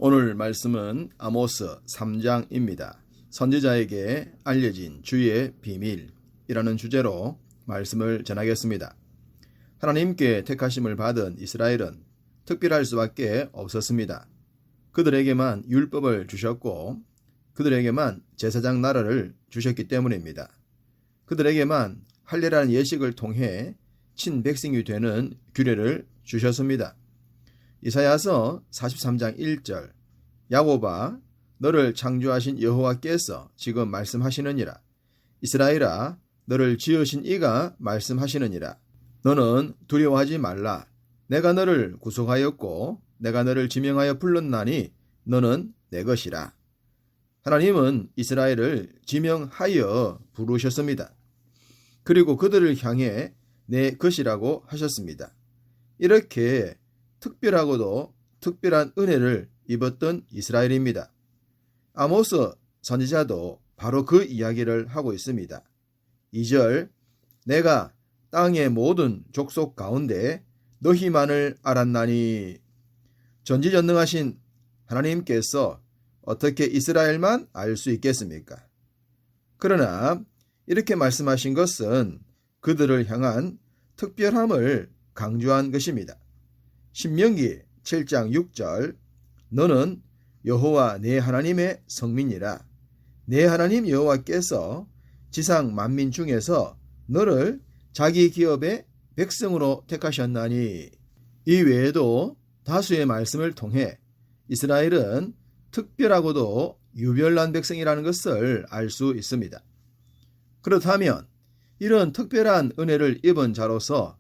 오늘 말씀은 아모스 3장입니다. 선지자에게 알려진 주의 비밀이라는 주제로 말씀을 전하겠습니다. 하나님께 택하심을 받은 이스라엘은 특별할 수밖에 없었습니다. 그들에게만 율법을 주셨고 그들에게만 제사장 나라를 주셨기 때문입니다. 그들에게만 할례라는 예식을 통해 친백성이 되는 규례를 주셨습니다. 이사야서 43장 1절 야곱아 너를 창조하신 여호와께서 지금 말씀하시느니라. 이스라엘아 너를 지으신 이가 말씀하시느니라. 너는 두려워하지 말라. 내가 너를 구속하였고 내가 너를 지명하여 불렀나니 너는 내 것이라. 하나님은 이스라엘을 지명하여 부르셨습니다. 그리고 그들을 향해 내 것이라고 하셨습니다. 이렇게 특별하고도 특별한 은혜를 입었던 이스라엘입니다. 아모스 선지자도 바로 그 이야기를 하고 있습니다. 2절 내가 땅의 모든 족속 가운데 너희만을 알았나니. 전지전능하신 하나님께서 어떻게 이스라엘만 알 수 있겠습니까? 그러나 이렇게 말씀하신 것은 그들을 향한 특별함을 강조한 것입니다. 신명기 7장 6절 너는 여호와 내 하나님의 성민이라. 내 하나님 여호와께서 지상 만민 중에서 너를 자기 기업의 백성으로 택하셨나니. 이 외에도 다수의 말씀을 통해 이스라엘은 특별하고도 유별난 백성이라는 것을 알 수 있습니다. 그렇다면 이런 특별한 은혜를 입은 자로서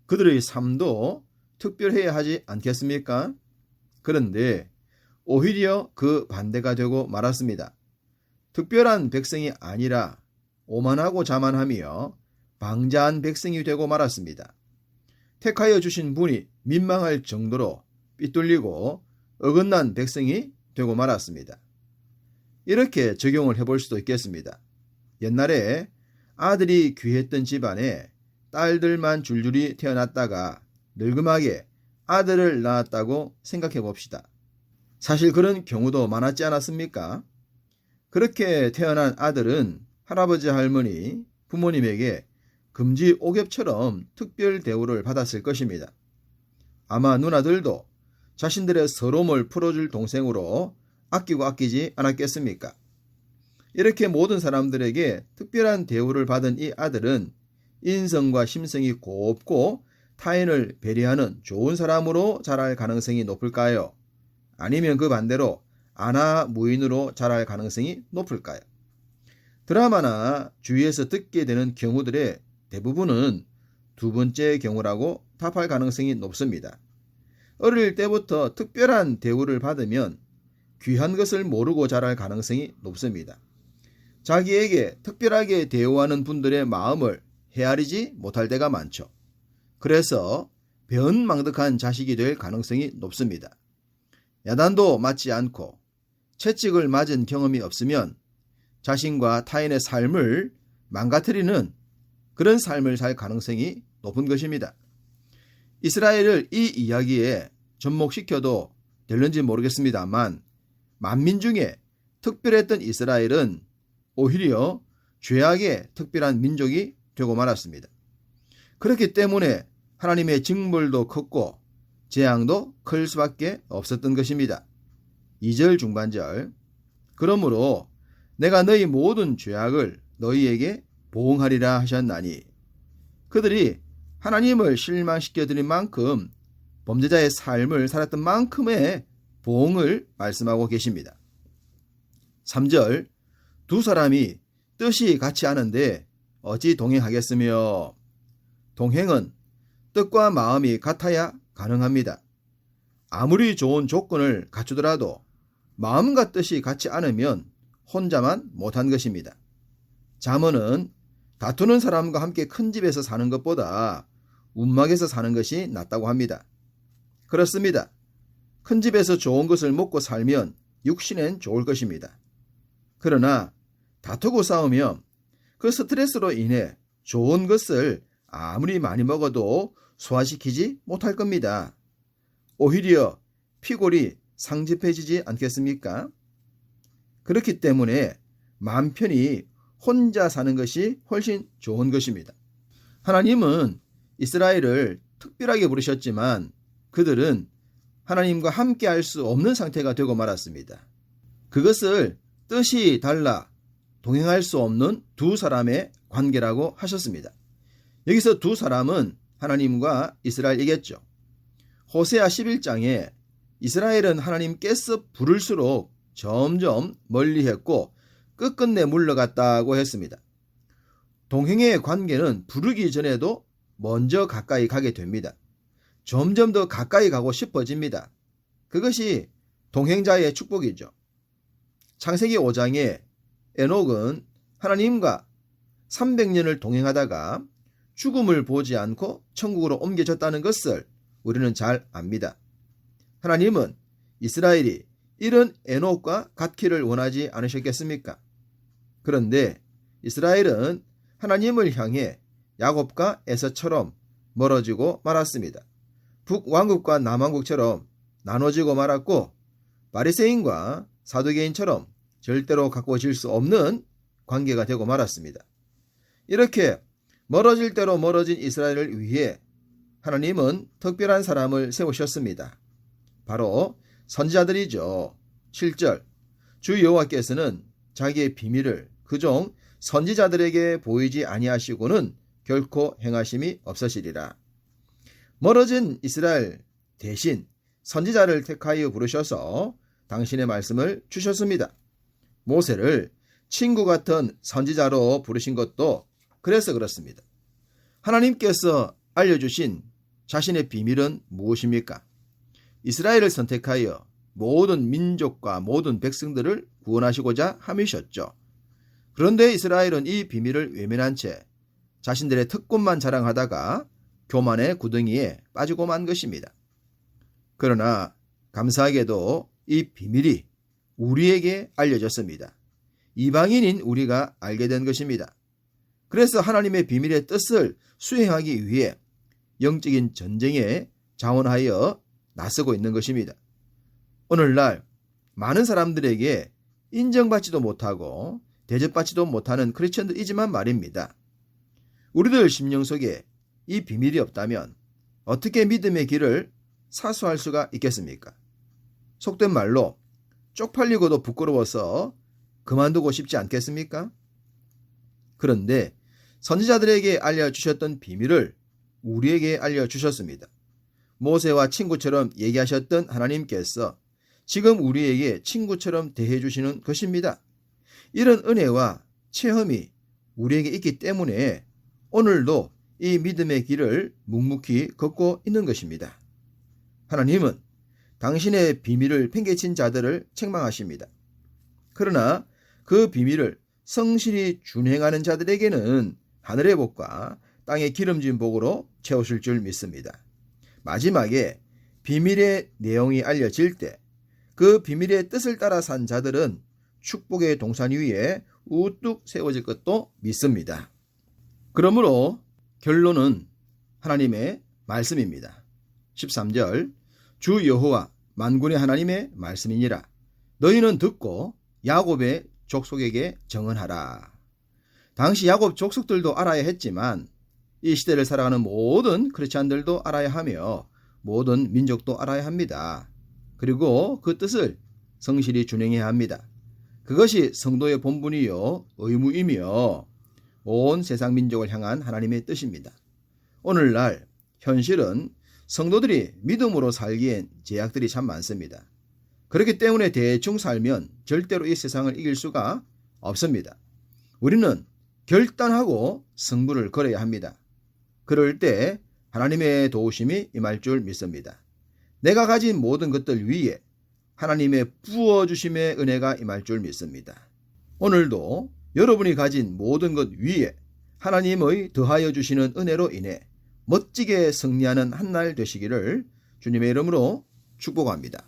그들의 삶도 특별해야 하지 않겠습니까? 그런데 오히려 그 반대가 되고 말았습니다. 특별한 백성이 아니라 오만하고 자만하며 방자한 백성이 되고 말았습니다. 택하여 주신 분이 민망할 정도로 삐뚤리고 어긋난 백성이 되고 말았습니다. 이렇게 적용을 해볼 수도 있겠습니다. 옛날에 아들이 귀했던 집안에 딸들만 줄줄이 태어났다가 늙음하게 아들을 낳았다고 생각해 봅시다. 사실 그런 경우도 많았지 않았습니까? 그렇게 태어난 아들은 할아버지 할머니 부모님에게 금지 옥엽처럼 특별 대우를 받았을 것입니다. 아마 누나들도 자신들의 서러움을 풀어줄 동생으로 아끼고 아끼지 않았겠습니까? 이렇게 모든 사람들에게 특별한 대우를 받은 이 아들은 인성과 심성이 곱고 타인을 배려하는 좋은 사람으로 자랄 가능성이 높을까요? 아니면 그 반대로 아나무인으로 자랄 가능성이 높을까요? 드라마나 주위에서 듣게 되는 경우들의 대부분은 두 번째 경우라고 답할 가능성이 높습니다. 어릴 때부터 특별한 대우를 받으면 귀한 것을 모르고 자랄 가능성이 높습니다. 자기에게 특별하게 대우하는 분들의 마음을 헤아리지 못할 때가 많죠. 그래서 변망덕한 자식이 될 가능성이 높습니다. 야단도 맞지 않고 채찍을 맞은 경험이 없으면 자신과 타인의 삶을 망가뜨리는 그런 삶을 살 가능성이 높은 것입니다. 이스라엘을 이 이야기에 접목시켜도 될는지 모르겠습니다만 만민 중에 특별했던 이스라엘은 오히려 죄악의 특별한 민족이 되고 말았습니다. 그렇기 때문에 하나님의 징벌도 컸고 재앙도 클 수밖에 없었던 것입니다. 2절 중반절 그러므로 내가 너희 모든 죄악을 너희에게 보응하리라 하셨나니. 그들이 하나님을 실망시켜드린 만큼 범죄자의 삶을 살았던 만큼의 보응을 말씀하고 계십니다. 3절 두 사람이 뜻이 같지 않은데 어찌 동행하겠으며. 동행은 뜻과 마음이 같아야 가능합니다. 아무리 좋은 조건을 갖추더라도 마음과 뜻이 같지 않으면 혼자만 못한 것입니다. 잠언은 다투는 사람과 함께 큰 집에서 사는 것보다 움막에서 사는 것이 낫다고 합니다. 그렇습니다. 큰 집에서 좋은 것을 먹고 살면 육신엔 좋을 것입니다. 그러나 다투고 싸우면 그 스트레스로 인해 좋은 것을 아무리 많이 먹어도 소화시키지 못할 겁니다. 오히려 피골이 상집해지지 않겠습니까? 그렇기 때문에 마음 편히 혼자 사는 것이 훨씬 좋은 것입니다. 하나님은 이스라엘을 특별하게 부르셨지만 그들은 하나님과 함께 할 수 없는 상태가 되고 말았습니다. 그것을 뜻이 달라 동행할 수 없는 두 사람의 관계라고 하셨습니다. 여기서 두 사람은 하나님과 이스라엘이겠죠. 호세아 11장에 이스라엘은 하나님께서 부를수록 점점 멀리했고 끝끝내 물러갔다고 했습니다. 동행의 관계는 부르기 전에도 먼저 가까이 가게 됩니다. 점점 더 가까이 가고 싶어집니다. 그것이 동행자의 축복이죠. 창세기 5장에 에녹은 하나님과 300년을 동행하다가 죽음을 보지 않고 천국으로 옮겨졌다는 것을 우리는 잘 압니다. 하나님은 이스라엘이 이런 에녹과 같기를 원하지 않으셨겠습니까? 그런데 이스라엘은 하나님을 향해 야곱과 에서처럼 멀어지고 말았습니다. 북왕국과 남왕국처럼 나눠지고 말았고 바리새인과 사두개인처럼 절대로 가까워질 수 없는 관계가 되고 말았습니다. 이렇게 멀어질 대로 멀어진 이스라엘을 위해 하나님은 특별한 사람을 세우셨습니다. 바로 선지자들이죠. 7절 주 여호와께서는 자기의 비밀을 그종 선지자들에게 보이지 아니하시고는 결코 행하심이 없으시리라. 멀어진 이스라엘 대신 선지자를 택하여 부르셔서 당신의 말씀을 주셨습니다. 모세를 친구 같은 선지자로 부르신 것도 그래서 그렇습니다. 하나님께서 알려주신 자신의 비밀은 무엇입니까? 이스라엘을 선택하여 모든 민족과 모든 백성들을 구원하시고자 함이셨죠. 그런데 이스라엘은 이 비밀을 외면한 채 자신들의 특권만 자랑하다가 교만의 구덩이에 빠지고 만 것입니다. 그러나 감사하게도 이 비밀이 우리에게 알려졌습니다. 이방인인 우리가 알게 된 것입니다. 그래서 하나님의 비밀의 뜻을 수행하기 위해 영적인 전쟁에 자원하여 나서고 있는 것입니다. 오늘날 많은 사람들에게 인정받지도 못하고 대접받지도 못하는 크리스천들이지만 말입니다. 우리들 심령 속에 이 비밀이 없다면 어떻게 믿음의 길을 사수할 수가 있겠습니까? 속된 말로 쪽팔리고도 부끄러워서 그만두고 싶지 않겠습니까? 그런데 선지자들에게 알려주셨던 비밀을 우리에게 알려주셨습니다. 모세와 친구처럼 얘기하셨던 하나님께서 지금 우리에게 친구처럼 대해주시는 것입니다. 이런 은혜와 체험이 우리에게 있기 때문에 오늘도 이 믿음의 길을 묵묵히 걷고 있는 것입니다. 하나님은 당신의 비밀을 팽개친 자들을 책망하십니다. 그러나 그 비밀을 성실히 준행하는 자들에게는 하늘의 복과 땅의 기름진 복으로 채우실 줄 믿습니다. 마지막에 비밀의 내용이 알려질 때 그 비밀의 뜻을 따라 산 자들은 축복의 동산 위에 우뚝 세워질 것도 믿습니다. 그러므로 결론은 하나님의 말씀입니다. 13절 주 여호와 만군의 하나님의 말씀이니라. 너희는 듣고 야곱의 족속에게 정언하라. 당시 야곱 족속들도 알아야 했지만 이 시대를 살아가는 모든 크리스찬들도 알아야 하며 모든 민족도 알아야 합니다. 그리고 그 뜻을 성실히 준행해야 합니다. 그것이 성도의 본분이요 의무이며 온 세상 민족을 향한 하나님의 뜻입니다. 오늘날 현실은 성도들이 믿음으로 살기엔 제약들이 참 많습니다. 그렇기 때문에 대충 살면 절대로 이 세상을 이길 수가 없습니다. 우리는 결단하고 승부를 걸어야 합니다. 그럴 때 하나님의 도우심이 임할 줄 믿습니다. 내가 가진 모든 것들 위에 하나님의 부어주심의 은혜가 임할 줄 믿습니다. 오늘도 여러분이 가진 모든 것 위에 하나님의 더하여 주시는 은혜로 인해 멋지게 승리하는 한 날 되시기를 주님의 이름으로 축복합니다.